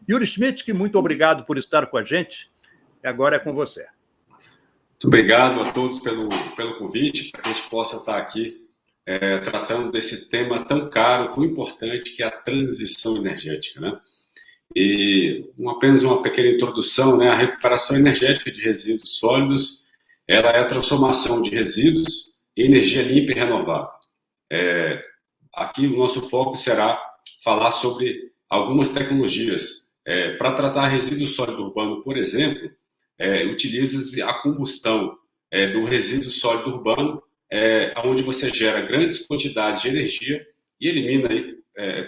Yuri Schmidt, que muito obrigado por estar com a gente. E agora é com você. Muito obrigado a todos pelo convite, para que a gente possa estar aqui tratando desse tema tão caro, tão importante, que é a transição energética, né? E apenas uma pequena introdução, né? A recuperação energética de resíduos sólidos, ela é a transformação de resíduos em energia limpa e renovável. Aqui o nosso foco será falar sobre algumas tecnologias. Para tratar resíduo sólido urbano, por exemplo, utiliza-se a combustão do resíduo sólido urbano, onde você gera grandes quantidades de energia e elimina aí,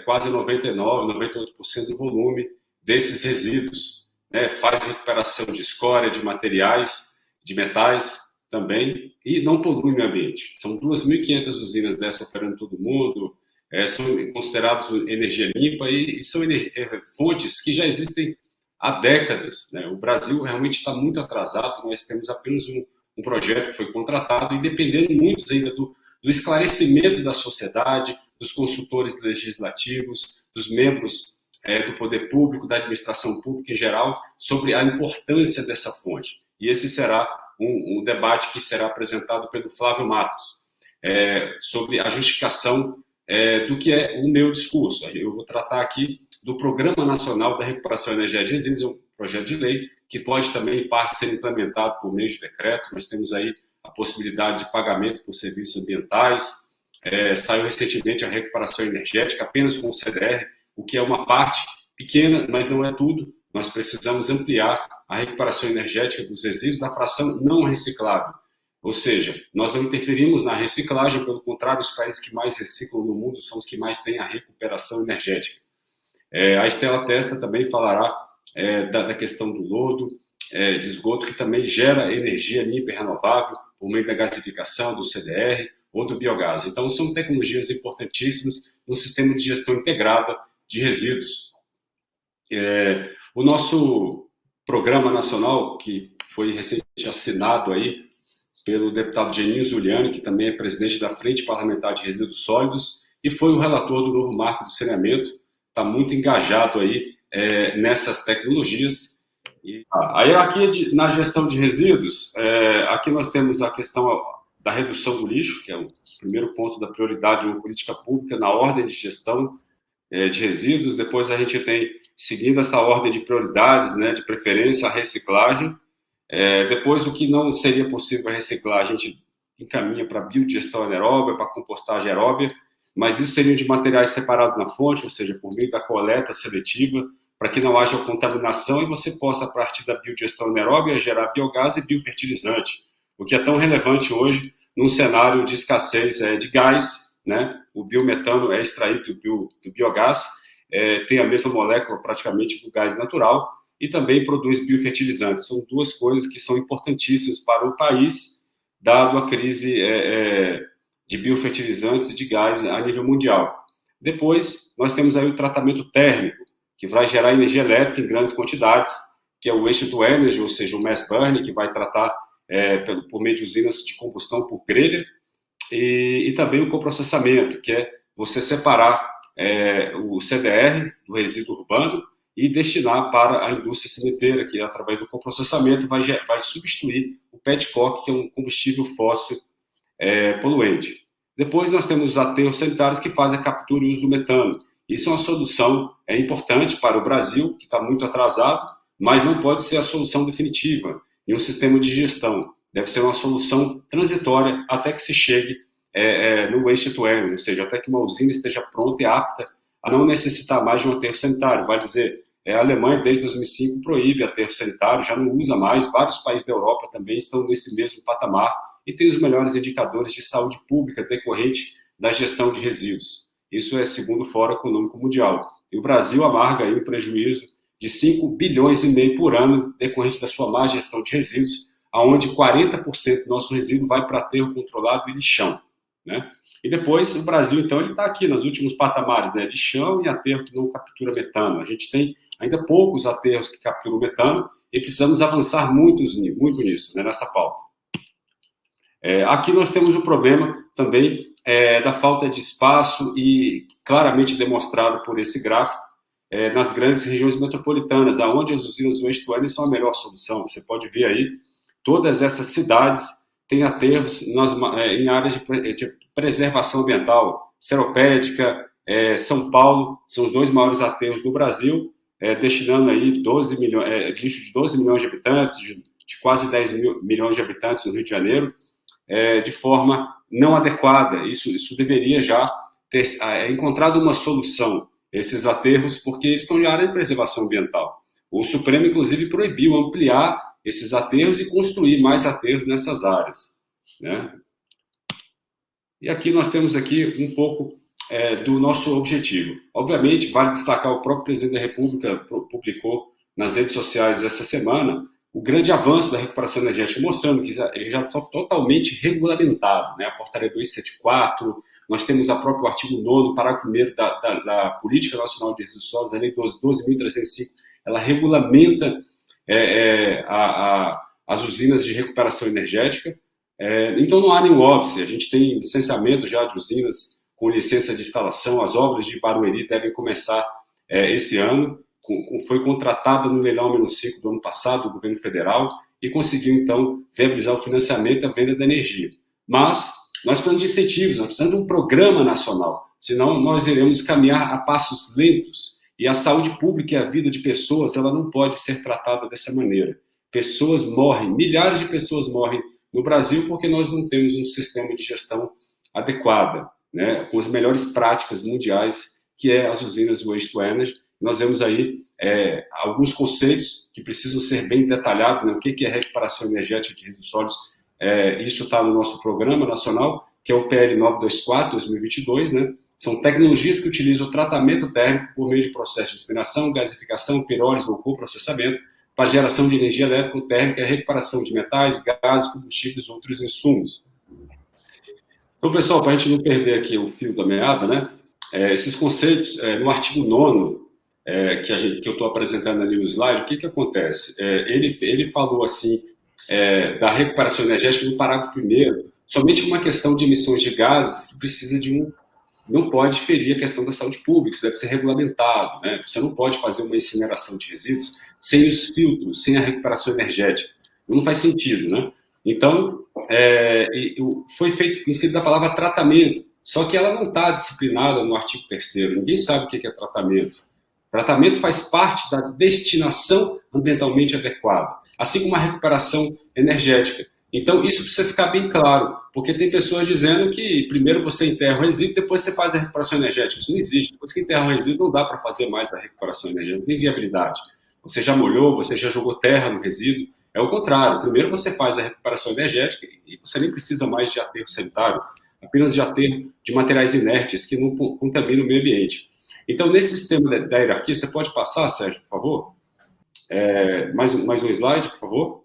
quase 99%, 98% do volume desses resíduos. Faz recuperação de escória, de materiais, de metais também, e não polui o meio ambiente. São 2.500 usinas dessas operando em todo o mundo, são considerados energia limpa e são fontes que já existem há décadas, né? O Brasil realmente está muito atrasado, nós temos apenas um projeto que foi contratado e dependendo muito ainda do esclarecimento da sociedade, dos consultores legislativos, dos membros do poder público, da administração pública em geral, sobre a importância dessa fonte. E esse será um debate que será apresentado pelo Flávio Matos, sobre a justificação do que é o meu discurso. Eu vou tratar aqui do Programa Nacional da Recuperação Energética de Resíduos, um projeto de lei que pode também, em parte, ser implementado por meio de decreto. Nós temos aí a possibilidade de pagamento por serviços ambientais. Saiu recentemente a recuperação energética apenas com o CDR, o que é uma parte pequena, mas não é tudo. Nós precisamos ampliar a recuperação energética dos resíduos da fração não reciclável. Ou seja, nós não interferimos na reciclagem, pelo contrário, os países que mais reciclam no mundo são os que mais têm a recuperação energética. A Estela Testa também falará da questão do lodo, de esgoto, que também gera energia limpa e renovável por meio da gasificação, do CDR ou do biogás. Então, são tecnologias importantíssimas no sistema de gestão integrada de resíduos. O nosso programa nacional, que foi recentemente assinado aí pelo deputado Geninho Zuliani, que também é presidente da Frente Parlamentar de Resíduos Sólidos, e foi o relator do novo marco do saneamento, está muito engajado aí nessas tecnologias. E a hierarquia na gestão de resíduos, aqui nós temos a questão da redução do lixo, que é o primeiro ponto da prioridade de uma política pública na ordem de gestão de resíduos. Depois a gente tem, seguindo essa ordem de prioridades, né, de preferência, a reciclagem. Depois, o que não seria possível reciclar, a gente encaminha para biodigestão anaeróbia, para compostagem aeróbia, mas isso seria de materiais separados na fonte, ou seja, por meio da coleta seletiva, para que não haja contaminação e você possa, a partir da biodigestão anaeróbia, gerar biogás e biofertilizante, o que é tão relevante hoje num cenário de escassez de gás, né? O biometano é extraído do biogás, tem a mesma molécula praticamente do gás natural e também produz biofertilizantes. São duas coisas que são importantíssimas para o país, dado a crise de biofertilizantes e de gás a nível mundial. Depois, nós temos aí o tratamento térmico, que vai gerar energia elétrica em grandes quantidades, que é o waste-to-energy, ou seja, o mass burn, que vai tratar por meio de usinas de combustão por grelha, e também o coprocessamento, que é você separar o CDR do resíduo urbano e destinar para a indústria cimenteira, que através do coprocessamento vai substituir o petcock, que é um combustível fóssil poluente. Depois nós temos os aterros sanitários que fazem a captura e uso do metano. Isso é uma solução importante para o Brasil, que está muito atrasado, mas não pode ser a solução definitiva em um sistema de gestão. Deve ser uma solução transitória até que se chegue no waste to energy, ou seja, até que uma usina esteja pronta e apta a não necessitar mais de um aterro sanitário. Vai dizer, a Alemanha, desde 2005, proíbe aterro sanitário, já não usa mais. Vários países da Europa também estão nesse mesmo patamar e têm os melhores indicadores de saúde pública decorrente da gestão de resíduos. Isso é segundo o Fórum Econômico Mundial. E o Brasil amarga aí um prejuízo de 5,5 bilhões por ano decorrente da sua má gestão de resíduos, onde 40% do nosso resíduo vai para aterro controlado e lixão, né? E depois o Brasil, então, ele está aqui nos últimos patamares, né? Lixão e aterro que não captura metano. A gente tem ainda poucos aterros que capturam metano e precisamos avançar muito nisso, né, nessa pauta. Aqui nós temos o problema também da falta de espaço e claramente demonstrado por esse gráfico, nas grandes regiões metropolitanas, aonde as usinas waste to energy são a melhor solução. Você pode ver aí, todas essas cidades têm aterros em áreas de preservação ambiental. Seropédica, São Paulo, são os 2 maiores aterros do Brasil, destinando aí 12 milhões, lixo de 12 milhões de habitantes, de quase 10 milhões de habitantes no Rio de Janeiro, de forma não adequada. Isso deveria já ter encontrado uma solução, esses aterros, porque eles são de área de preservação ambiental. O Supremo, inclusive, proibiu ampliar esses aterros e construir mais aterros nessas áreas, né? E aqui nós temos aqui um pouco do nosso objetivo. Obviamente, vale destacar, o próprio presidente da República publicou nas redes sociais essa semana o grande avanço da recuperação energética, mostrando que ele já está totalmente regulamentado, né? A portaria 274, nós temos o próprio artigo 9º, parágrafo 1º da Política Nacional de Resíduos Sólidos, a Lei 12.305, ela regulamenta as usinas de recuperação energética. Então não há nenhum óbice, a gente tem licenciamento já de usinas com licença de instalação, as obras de Barueri devem começar esse ano, foi contratada no leilão -5 do ano passado, do governo federal, e conseguiu, então, viabilizar o financiamento e a venda da energia. Mas nós precisamos de incentivos, nós precisamos de um programa nacional, senão nós iremos caminhar a passos lentos, e a saúde pública e a vida de pessoas, ela não pode ser tratada dessa maneira. Pessoas morrem, milhares de pessoas morrem no Brasil porque nós não temos um sistema de gestão adequada, né, com as melhores práticas mundiais, que é as usinas waste to energy. Nós vemos aí alguns conceitos que precisam ser bem detalhados, né? O que é recuperação energética de resíduos sólidos. Isso está no nosso programa nacional, que é o PL 924/2022, né? São tecnologias que utilizam o tratamento térmico por meio de processo de destinação, gasificação, pirólise ou coprocessamento para geração de energia elétrica térmica e recuperação de metais, gases, combustíveis e outros insumos. Então, pessoal, para a gente não perder aqui o fio da meada, né? Esses conceitos, no artigo 9º, que eu estou apresentando ali no slide, o que acontece? Ele falou assim, da recuperação energética no parágrafo 1º, somente uma questão de emissões de gases que precisa não pode ferir a questão da saúde pública, isso deve ser regulamentado, né? Você não pode fazer uma incineração de resíduos sem os filtros, sem a recuperação energética. Não faz sentido, né? Então, foi feito o princípio da palavra tratamento, só que ela não está disciplinada no artigo 3º, ninguém sabe o que é tratamento. Tratamento faz parte da destinação ambientalmente adequada, assim como a recuperação energética. Então, isso precisa ficar bem claro, porque tem pessoas dizendo que primeiro você enterra o resíduo, depois você faz a recuperação energética. Isso não existe. Depois que enterra o resíduo, não dá para fazer mais a recuperação energética, não tem viabilidade. Você já molhou, você já jogou terra no resíduo. É o contrário. Primeiro você faz a recuperação energética e você nem precisa mais de aterro sanitário, apenas de aterro de materiais inertes que não contaminam o meio ambiente. Então, nesse sistema da hierarquia, você pode passar, Sérgio, por favor? Mais um slide, por favor.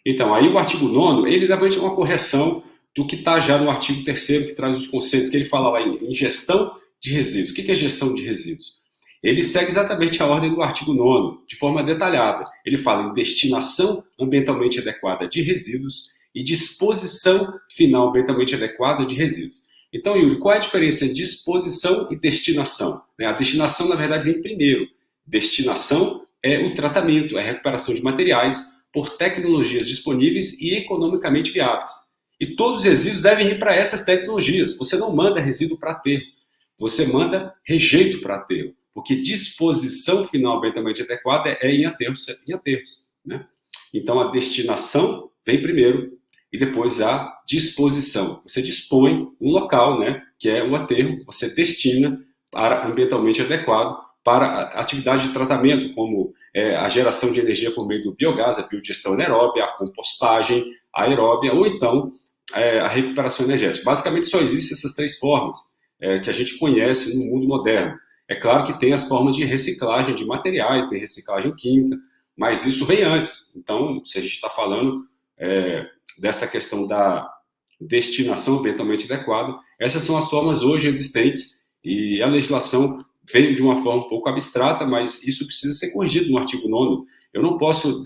Então, aí o artigo 9º, ele leva uma correção do que está já no artigo 3º, que traz os conceitos, que ele fala lá em gestão de resíduos. O que é gestão de resíduos? Ele segue exatamente a ordem do artigo 9º, de forma detalhada. Ele fala em destinação ambientalmente adequada de resíduos e disposição final ambientalmente adequada de resíduos. Então, Yuri, qual é a diferença entre disposição e destinação? A destinação, na verdade, vem primeiro. Destinação é o tratamento, é a recuperação de materiais por tecnologias disponíveis e economicamente viáveis. E todos os resíduos devem ir para essas tecnologias. Você não manda resíduo para aterro, você manda rejeito para aterro, porque disposição final ambientalmente adequada é em aterros, né? Então, a destinação vem primeiro e depois a disposição. Você dispõe um local, né, que é o aterro, você destina para ambientalmente adequado para a atividade de tratamento, como a geração de energia por meio do biogás, a biodigestão anaeróbia, a compostagem aeróbia, ou então a recuperação energética. Basicamente, só existem essas 3 formas que a gente conhece no mundo moderno. É claro que tem as formas de reciclagem de materiais, tem reciclagem química, mas isso vem antes. Então, se a gente está falando dessa questão da destinação ambientalmente adequada, essas são as formas hoje existentes e a legislação veio de uma forma um pouco abstrata, mas isso precisa ser corrigido no artigo 9º. Eu não posso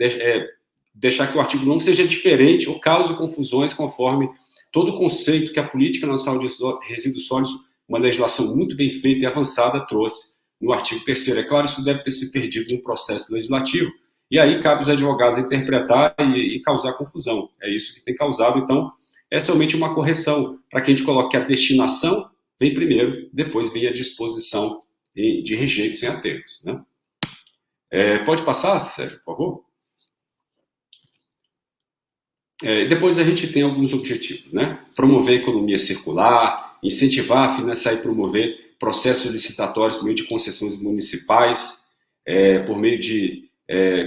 deixar que o artigo 9º seja diferente ou cause confusões conforme todo o conceito que a Política Nacional de Resíduos Sólidos, uma legislação muito bem feita e avançada, trouxe no artigo 3º. É claro, isso deve ter se perdido no processo legislativo, e aí cabe aos advogados interpretar e causar confusão. É isso que tem causado. Então, é somente uma correção, para que a gente coloque que a destinação vem primeiro, depois vem a disposição de rejeitos sem aterros, né? Pode passar, Sérgio, por favor? Depois a gente tem alguns objetivos, né? Promover a economia circular, incentivar, financiar e promover processos licitatórios por meio de concessões municipais, por meio de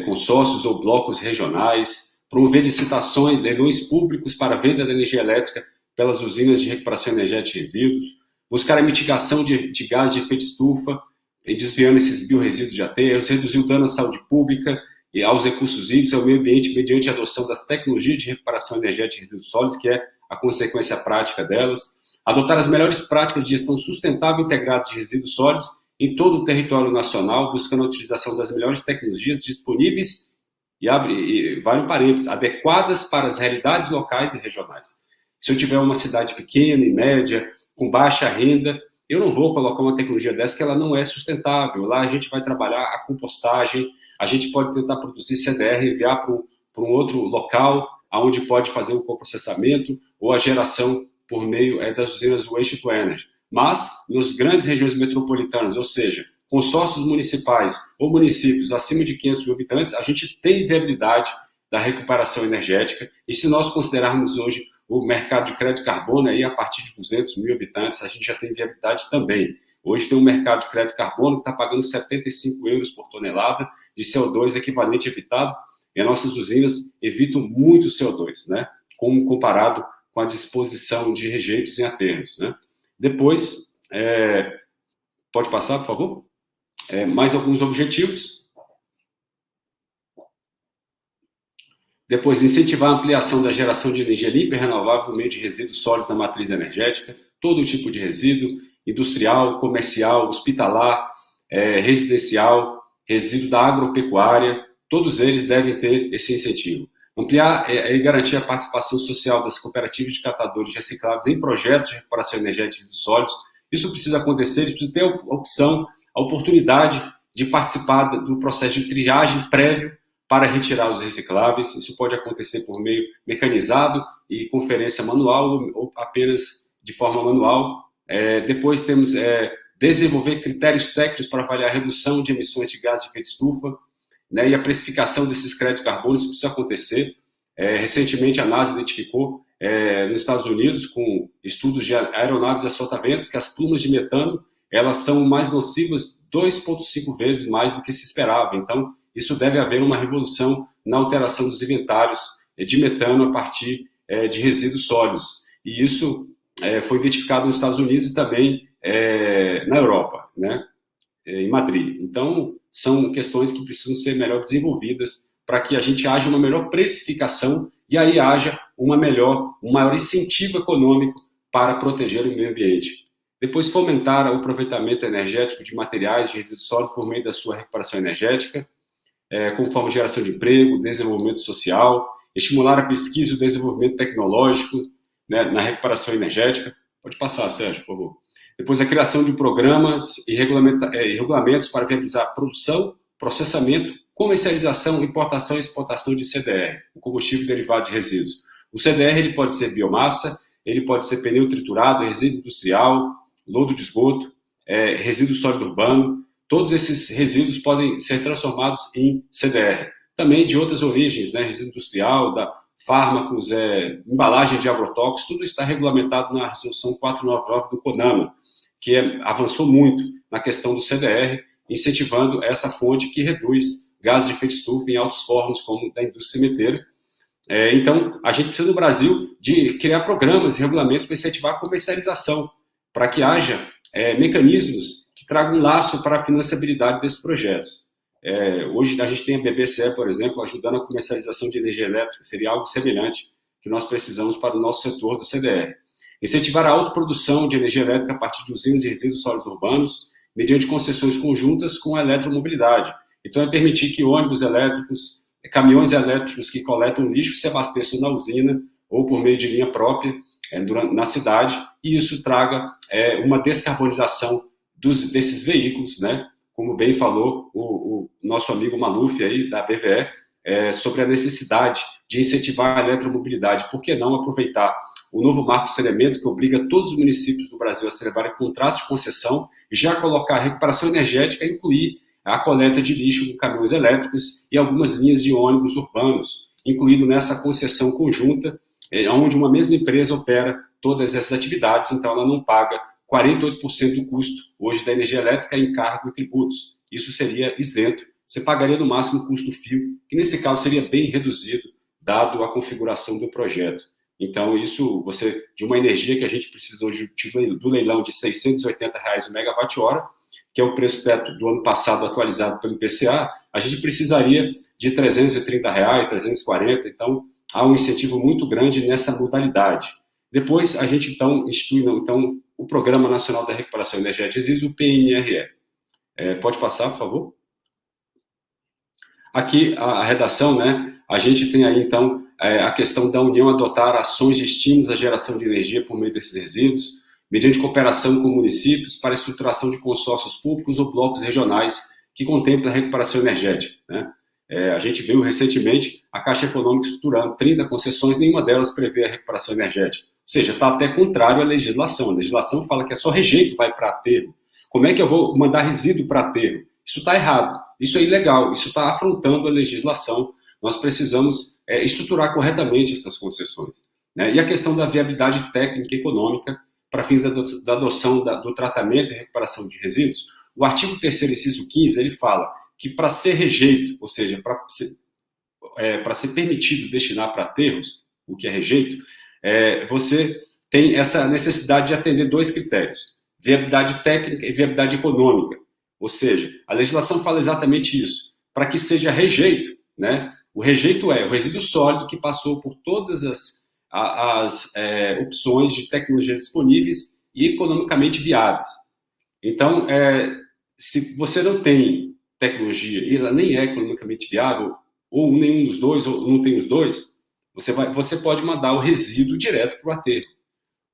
consórcios ou blocos regionais, promover licitações, leilões públicos para a venda de energia elétrica pelas usinas de recuperação energética de resíduos, buscar a mitigação de gases de efeito estufa, desviando esses biorresíduos de aterros, reduzir o dano à saúde pública e aos recursos hídricos e ao meio ambiente mediante a adoção das tecnologias de recuperação energética de resíduos sólidos, que é a consequência prática delas, adotar as melhores práticas de gestão sustentável integrada de resíduos sólidos em todo o território nacional, buscando a utilização das melhores tecnologias disponíveis e vale um parênteses, adequadas para as realidades locais e regionais. Se eu tiver uma cidade pequena e média, com baixa renda, eu não vou colocar uma tecnologia dessa que ela não é sustentável. Lá a gente vai trabalhar a compostagem, a gente pode tentar produzir CDR e enviar para um outro local, onde pode fazer o coprocessamento ou a geração por meio das usinas Waste to Energy. Mas, nas grandes regiões metropolitanas, ou seja, consórcios municipais ou municípios acima de 500 mil habitantes, a gente tem viabilidade da recuperação energética. E se nós considerarmos hoje o mercado de crédito carbono, aí, a partir de 200 mil habitantes, a gente já tem viabilidade também. Hoje tem um mercado de crédito carbono que está pagando 75 euros por tonelada de CO2 equivalente evitado, e as nossas usinas evitam muito CO2, né? Como comparado com a disposição de rejeitos em aterros, né? Depois, pode passar, por favor? Mais alguns objetivos. Depois, incentivar a ampliação da geração de energia limpa e renovável por meio de resíduos sólidos na matriz energética, todo tipo de resíduo, industrial, comercial, hospitalar, residencial, resíduo da agropecuária, todos eles devem ter esse incentivo. Ampliar e garantir a participação social das cooperativas de catadores recicláveis em projetos de recuperação energética de resíduos sólidos. Isso precisa acontecer, eles precisam ter a opção, a oportunidade de participar do processo de triagem prévio para retirar os recicláveis. Isso pode acontecer por meio mecanizado e conferência manual ou apenas de forma manual. Depois temos desenvolver critérios técnicos para avaliar a redução de emissões de gases de efeito estufa, né, e a precificação desses créditos de carbono. Isso precisa acontecer. Recentemente a NASA identificou nos Estados Unidos, com estudos de aeronaves a solta-ventos, que as plumas de metano elas são mais nocivas 2,5 vezes mais do que se esperava. Então, isso deve haver uma revolução na alteração dos inventários de metano a partir de resíduos sólidos. E isso foi identificado nos Estados Unidos e também na Europa, né, em Madrid. Então, são questões que precisam ser melhor desenvolvidas para que a gente haja uma melhor precificação e aí haja um maior incentivo econômico para proteger o meio ambiente. Depois, fomentar o aproveitamento energético de materiais de resíduos sólidos por meio da sua recuperação energética, como forma de geração de emprego, desenvolvimento social, estimular a pesquisa e o desenvolvimento tecnológico, né, na recuperação energética. Pode passar, Sérgio, por favor. Depois, a criação de programas e regulamentos para viabilizar a produção, processamento, comercialização, importação e exportação de CDR, o combustível derivado de resíduos. O CDR ele pode ser biomassa, ele pode ser pneu triturado, resíduo industrial, lodo de esgoto, resíduo sólido urbano. Todos esses resíduos podem ser transformados em CDR. Também de outras origens, né? Resíduo industrial, fármacos, embalagem de agrotóxicos, tudo está regulamentado na resolução 499 do CONAMA, que avançou muito na questão do CDR, incentivando essa fonte que reduz gases de efeito estufa em altos fornos, como da indústria cimenteira. Então, a gente precisa no Brasil de criar programas e regulamentos para incentivar a comercialização, para que haja mecanismos que tragam um laço para a financiabilidade desses projetos. Hoje a gente tem a BBCE, por exemplo, ajudando a comercialização de energia elétrica, seria algo semelhante que nós precisamos para o nosso setor do CDR. Incentivar a autoprodução de energia elétrica a partir de usinas de resíduos sólidos urbanos, mediante concessões conjuntas com a eletromobilidade. Então, é permitir que ônibus elétricos, caminhões elétricos que coletam lixo se abasteçam na usina ou por meio de linha própria na cidade, e isso traga uma descarbonização desses veículos, né, como bem falou o nosso amigo Maluf aí, da BVE, sobre a necessidade de incentivar a eletromobilidade. Por que não aproveitar o novo marco de saneamento, que obriga todos os municípios do Brasil a celebrarem contratos de concessão e já colocar a recuperação energética e incluir a coleta de lixo com caminhões elétricos e algumas linhas de ônibus urbanos, incluído nessa concessão conjunta, onde uma mesma empresa opera todas essas atividades, então ela não paga 48% do custo hoje da energia elétrica em encargo e tributos. Isso seria isento. Você pagaria no máximo o custo fio, que nesse caso seria bem reduzido, dado a configuração do projeto. Então, isso, de uma energia que a gente precisa hoje do leilão de R$ 680 o megawatt-hora, que é o preço teto do ano passado atualizado pelo IPCA, a gente precisaria de R$ 330, R$ 340, então há um incentivo muito grande nessa modalidade. Depois, a gente, então, institui o Programa Nacional da Recuperação Energética de Resíduos, o PNRE. Pode passar, por favor? Aqui, a redação, né? A gente tem aí, então, a questão da União adotar ações de estímulos à geração de energia por meio desses resíduos, mediante cooperação com municípios para a estruturação de consórcios públicos ou blocos regionais que contemplam a recuperação energética, né? A gente viu recentemente a Caixa Econômica estruturando 30 concessões, nenhuma delas prevê a recuperação energética. Ou seja, está até contrário à legislação. A legislação fala que é só rejeito vai para aterro. Como é que eu vou mandar resíduo para aterro? Isso está errado, isso é ilegal, isso está afrontando a legislação. Nós precisamos estruturar corretamente essas concessões, né? E a questão da viabilidade técnica e econômica para fins da adoção do tratamento e recuperação de resíduos. O artigo 3º, inciso 15, ele fala que para ser rejeito, ou seja, para ser permitido destinar para aterros, o que é rejeito, você tem essa necessidade de atender 2 critérios, viabilidade técnica e viabilidade econômica. Ou seja, a legislação fala exatamente isso. Para que seja rejeito, né? O rejeito é o resíduo sólido que passou por todas as opções de tecnologias disponíveis e economicamente viáveis. Então, se você não tem tecnologia e ela nem é economicamente viável, ou nenhum dos dois, ou não tem os dois, você pode mandar o resíduo direto para o aterro.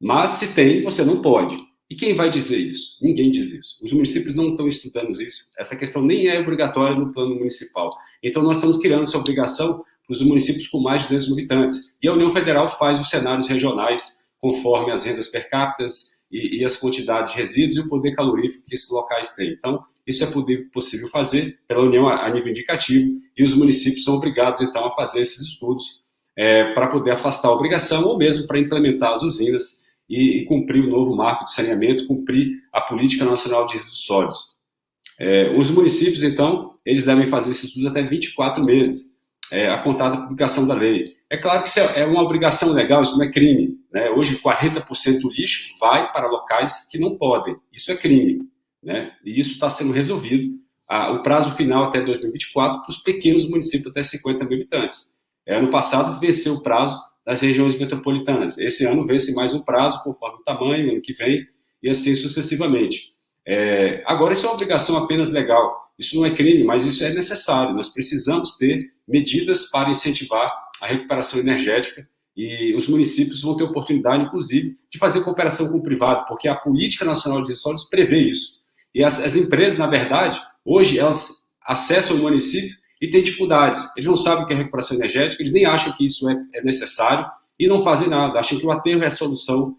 Mas se tem, você não pode. E quem vai dizer isso? Ninguém diz isso. Os municípios não estão estudando isso. Essa questão nem é obrigatória no plano municipal. Então, nós estamos criando essa obrigação para os municípios com mais de 200 mil habitantes. E a União Federal faz os cenários regionais conforme as rendas per capita e as quantidades de resíduos e o poder calorífico que esses locais têm. Então, isso é possível fazer pela União a nível indicativo e os municípios são obrigados, então, a fazer esses estudos para poder afastar a obrigação ou mesmo para implementar as usinas e cumprir o novo marco de saneamento, cumprir a Política Nacional de Resíduos Sólidos. Os municípios, então, eles devem fazer esse estudo até 24 meses, a contar da publicação da lei. É claro que isso é uma obrigação legal, isso não é crime, né? Hoje, 40% do lixo vai para locais que não podem. Isso é crime, né? E isso está sendo resolvido. O prazo final até 2024 para os pequenos municípios até 50 mil habitantes. Ano passado, venceu o prazo das regiões metropolitanas. Esse ano vence mais um prazo, conforme o tamanho, ano que vem, e assim sucessivamente. Agora, isso é uma obrigação apenas legal. Isso não é crime, mas isso é necessário. Nós precisamos ter medidas para incentivar a recuperação energética e os municípios vão ter oportunidade, inclusive, de fazer cooperação com o privado, porque a Política Nacional de Resíduos Sólidos prevê isso. E as empresas, na verdade, hoje, elas acessam o município e têm dificuldades. Eles não sabem o que é recuperação energética, eles nem acham que isso é necessário e não fazem nada. Acham que o aterro é a solução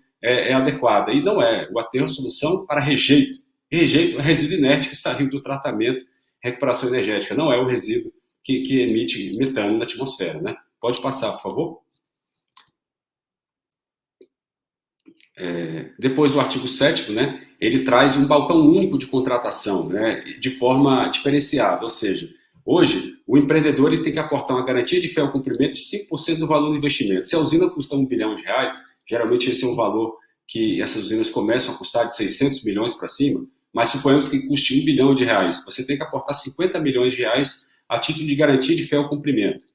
adequada. E não é. O aterro é a solução para rejeito. E rejeito é resíduo inerte que saiu do tratamento, recuperação energética. Não é o resíduo que emite metano na atmosfera, né? Pode passar, por favor. Depois o artigo 7º, né, ele traz um balcão único de contratação, né, de forma diferenciada, ou seja, hoje o empreendedor ele tem que aportar uma garantia de fiel cumprimento de 5% do valor do investimento. Se a usina custa R$1 bilhão, geralmente esse é um valor que essas usinas começam a custar de 600 milhões para cima, mas suponhamos que custe R$1 bilhão, você tem que aportar R$50 milhões a título de garantia de fiel cumprimento.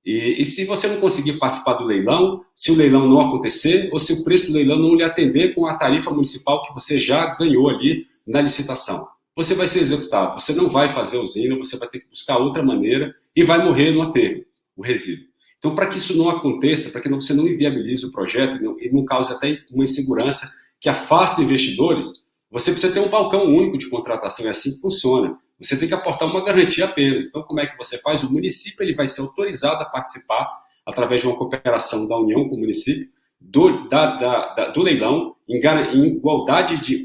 E se você não conseguir participar do leilão, se o leilão não acontecer, ou se o preço do leilão não lhe atender com a tarifa municipal que você já ganhou ali na licitação, você vai ser executado. Você não vai fazer a usina, você vai ter que buscar outra maneira e vai morrer no aterro, o resíduo. Então, para que isso não aconteça, para que você não inviabilize o projeto e não cause até uma insegurança que afasta investidores, você precisa ter um balcão único de contratação, é assim que funciona. você tem que aportar uma garantia apenas. Então, como é que você faz? O município ele vai ser autorizado a participar, através de uma cooperação da União com o município, do leilão, em igualdade de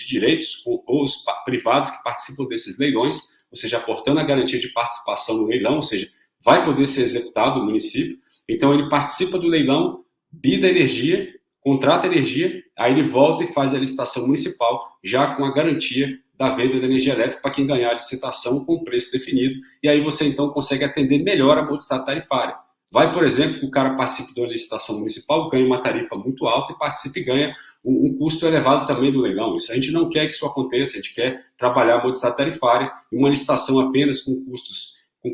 direitos com os privados que participam desses leilões, ou seja, aportando a garantia de participação no leilão, ou seja, vai poder ser executado no município. Então, ele participa do leilão, bida energia, contrata energia, aí ele volta e faz a licitação municipal, já com a garantia da venda da energia elétrica para quem ganhar a licitação com preço definido, e aí você então consegue atender melhor a modicidade tarifária. Vai, por exemplo, que o cara participe de uma licitação municipal, ganha uma tarifa muito alta e participe e ganha um custo elevado também do leilão. Isso a gente não quer que isso aconteça, a gente quer trabalhar a modicidade tarifária em uma licitação apenas com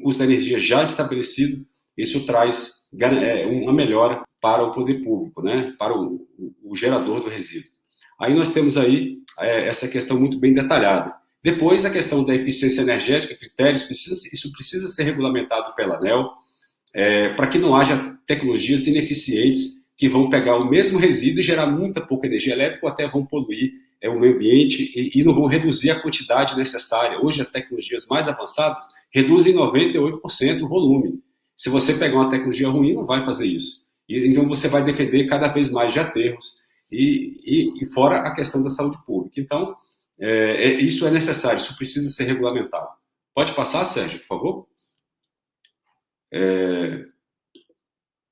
custo da energia já estabelecido. Isso traz uma melhora para o poder público, né? Para o gerador do resíduo. Aí nós temos aí essa questão muito bem detalhada. Depois, a questão da eficiência energética, critérios, isso precisa ser regulamentado pela ANEEL, para que não haja tecnologias ineficientes que vão pegar o mesmo resíduo e gerar muita pouca energia elétrica ou até vão poluir o meio ambiente e não vão reduzir a quantidade necessária. Hoje, as tecnologias mais avançadas reduzem 98% o volume. Se você pegar uma tecnologia ruim, não vai fazer isso. Então, você vai defender cada vez mais de aterros e fora a questão da saúde pública. Então, isso é necessário, isso precisa ser regulamentado. Pode passar, Sérgio, por favor?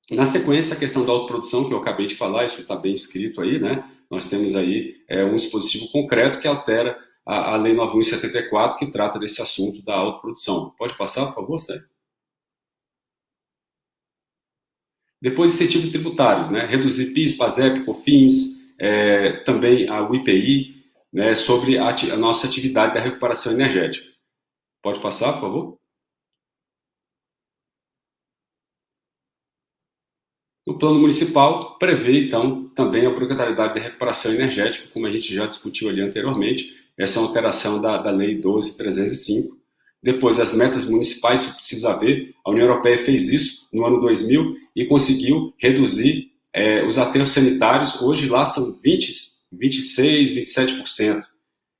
Na sequência, a questão da autoprodução, que eu acabei de falar, isso está bem escrito aí, né? Nós temos aí um dispositivo concreto que altera a Lei 9.174, que trata desse assunto da autoprodução. Pode passar, por favor, Sérgio? Depois, incentivos tributários, né? Reduzir PIS, PASEP, COFINS, também o IPI, né? Sobre a nossa atividade da recuperação energética. Pode passar, por favor? O plano municipal prevê, então, também a obrigatoriedade de recuperação energética, como a gente já discutiu ali anteriormente. Essa é uma alteração da Lei 12.305. Depois, as metas municipais, isso precisa ver. A União Europeia fez isso no ano 2000 e conseguiu reduzir os aterros sanitários. Hoje, lá são 26, 27%.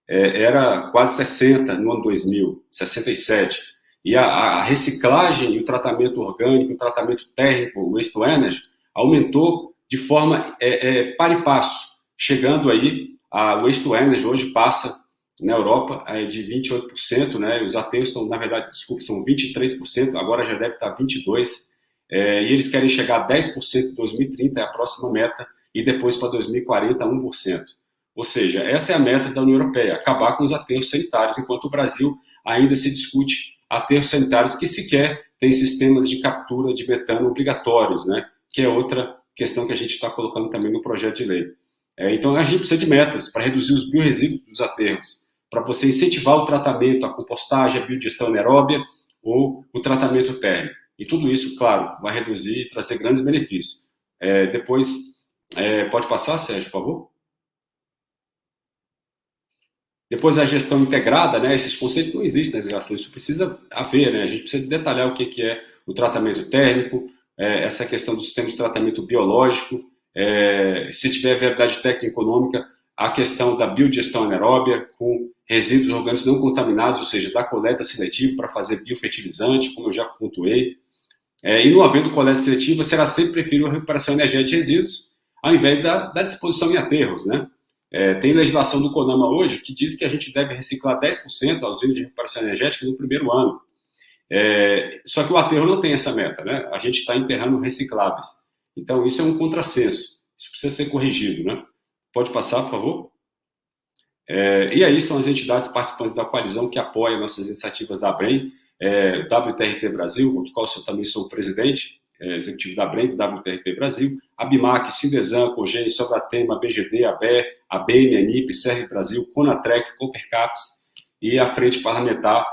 Era quase 60% no ano 2000, 67%. E a reciclagem e o tratamento orgânico, o tratamento térmico, o waste to energy, aumentou de forma par e passo, chegando aí, a waste to energy hoje passa na Europa de 28%, né? Os aterros são, na verdade, são 23%, agora já deve estar 22%, e eles querem chegar a 10% em 2030, é a próxima meta, e depois para 2040, 1%. Ou seja, essa é a meta da União Europeia, acabar com os aterros sanitários, enquanto o Brasil ainda se discute aterros sanitários que sequer têm sistemas de captura de metano obrigatórios, né? Que é outra questão que a gente está colocando também no projeto de lei. Então, a gente precisa de metas para reduzir os biorresíduos dos aterros, para você incentivar o tratamento, a compostagem, a biodigestão anaeróbia ou o tratamento térmico. E tudo isso, claro, vai reduzir e trazer grandes benefícios. Depois, pode passar, Sérgio, por favor? Depois, a gestão integrada, né? Esses conceitos não existem na legislação, isso precisa haver, né? A gente precisa detalhar o que é o tratamento térmico, essa questão do sistema de tratamento biológico, se tiver viabilidade técnica e econômica, a questão da biodigestão anaeróbia com resíduos orgânicos não contaminados, ou seja, da coleta seletiva para fazer biofertilizante, como eu já pontuei. E não havendo coleta seletiva, será sempre preferível a recuperação energética de resíduos, ao invés da disposição em aterros, né? Tem legislação do CONAMA hoje que diz que a gente deve reciclar 10% a usina de recuperação energética no primeiro ano. Só que o aterro não tem essa meta, né? A gente está enterrando recicláveis. Então, isso é um contrassenso. Isso precisa ser corrigido, né? Pode passar, por favor? E aí são as entidades participantes da coalizão que apoiam nossas iniciativas da ABREM, WTRT Brasil, do qual eu também sou o presidente executivo da ABREM, do WTRT Brasil, a BIMAC, Cindesan, COGEN, Sobratema, BGD, ABE, ABM, ANIP, Serve Brasil, Conatrec, Coopercaps e a Frente Parlamentar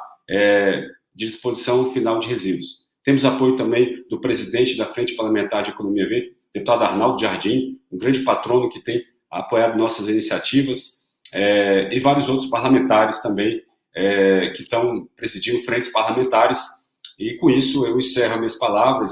de Disposição Final de Resíduos. Temos apoio também do presidente da Frente Parlamentar de Economia Verde, deputado Arnaldo Jardim, um grande patrono que tem apoiado nossas iniciativas, e vários outros parlamentares também que estão presidindo frentes parlamentares. E com isso eu encerro minhas palavras.